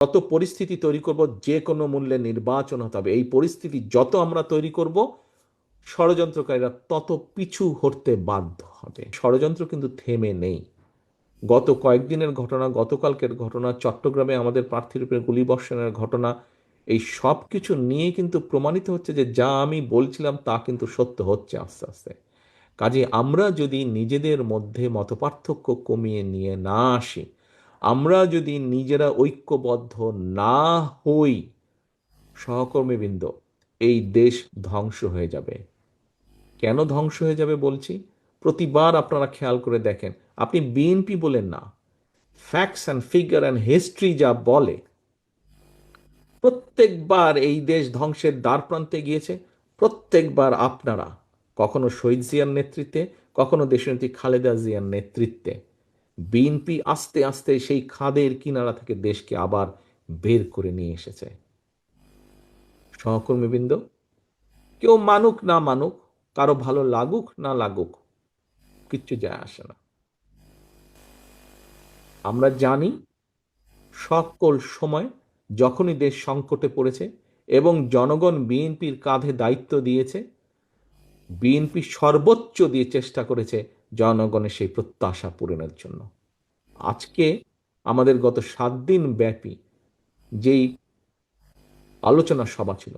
যত পরিস্থিতি তৈরি করব, যে কোনো মূল্যে নির্বাচন হতে হবে, এই পরিস্থিতি যত আমরা তৈরি করব, ষড়যন্ত্রকারীরা তত পিছু হটতে বাধ্য হবে। ষড়যন্ত্র কিন্তু থেমে নেই। গত কয়েকদিনের ঘটনা, গতকালকের ঘটনা, চট্টগ্রামে আমাদের প্রার্থীর উপরে গুলিবর্ষণের ঘটনা, এই সব কিছু নিয়ে কিন্তু প্রমাণিত হচ্ছে যে যা আমি বলছিলাম তা কিন্তু সত্য হচ্ছে আস্তে আস্তে। কাজে আমরা যদি নিজেদের মধ্যে মতপার্থক্য কমিয়ে নিয়ে না আসি, আমরা যদি নিজেরা ঐক্যবদ্ধ না হই, সহকর্মীবৃন্দ, এই দেশ ধ্বংস হয়ে যাবে। কেন ধ্বংস হয়ে যাবে বলছি? প্রতিবার আপনারা খেয়াল করে দেখেন, আপনি বিএনপি বলেন না, facts and figure and history যা বলে, প্রত্যেকবার এই দেশ ধ্বংসের দ্বার প্রান্তে গিয়েছে। প্রত্যেকবার আপনারা, কখনো শহীদ জিয়ার নেতৃত্বে, কখনো দেশনেত্রী খালেদা জিয়ার নেতৃত্বে, বিএনপি আস্তে আস্তে সেই খাদের কিনারা থেকে দেশকে আবার বের করে নিয়ে এসেছে। সহকর্মীবৃন্দ, কেউ মানুক না মানুক, কারো ভালো লাগুক না লাগুক, কিচ্ছু যায় আসে না। আমরা জানি সকল সময় যখনই দেশ সংকটে পড়েছে এবং জনগণ বিএনপির কাঁধে দায়িত্ব দিয়েছে, বিএনপি সর্বোচ্চ দিয়ে চেষ্টা করেছে জনগণের সেই প্রত্যাশা পূরণের জন্য। আজকে আমাদের গত 7 দিন ব্যাপী যেই আলোচনা সভা ছিল,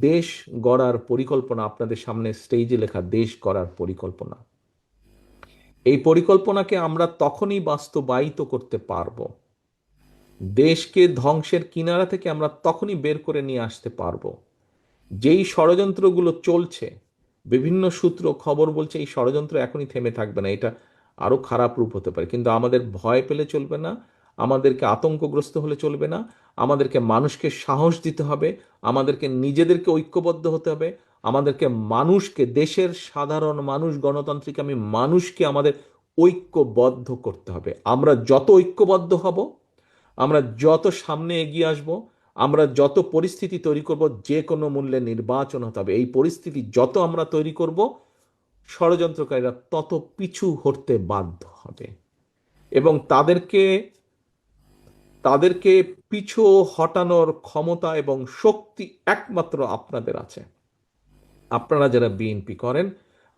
দেশ গড়ার পরিকল্পনা, আপনাদের সামনে স্টেজে লেখা দেশ গড়ার পরিকল্পনা, এই পরিকল্পনাকে আমরা তখনই বাস্তবায়িত করতে পারব, দেশকে ধ্বংসের কিনারা থেকে আমরা তখনই বের করে নিয়ে আসতে পারবো, যেই ষড়যন্ত্রগুলো চলছে, বিভিন্ন সূত্র খবর বলছে এই ষড়যন্ত্র এখনই থেমে থাকবে না, এটা আরো খারাপ রূপ হতে পারে। কিন্তু আমাদের ভয় পেলে চলবে না, আমাদেরকে আতঙ্কগ্রস্ত হলে চলবে না, আমাদেরকে মানুষকে সাহস দিতে হবে, আমাদেরকে নিজেদেরকে ঐক্যবদ্ধ হতে হবে, আমাদেরকে মানুষকে, দেশের সাধারণ মানুষ, গণতান্ত্রিক আমি মানুষকে আমাদের ঐক্যবদ্ধ করতে হবে। আমরা যত ঐক্যবদ্ধ হব, আমরা যত সামনে এগিয়ে আসব, আমরা যত পরিস্থিতি তৈরি করব, যে কোনো মূল্যে নির্বাচন হতে হবে, এই পরিস্থিতি যত আমরা তৈরি করব, ষড়যন্ত্রকারীরা তত পিছু হটতে বাধ্য হবে এবং তাদেরকে তাদেরকে পিছু হটানোর ক্ষমতা এবং শক্তি একমাত্র আপনাদের আছে। আপনারা যারা বিএনপি করেন,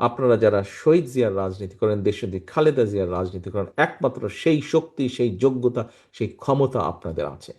আপনারা যারা শহীদ জিয়ার রাজনীতি করেন, দেশনেত্রী খালেদা জিয়ার রাজনীতি করেন, একমাত্র সেই শক্তি, সেই যোগ্যতা, সেই ক্ষমতা আপনাদের আছে।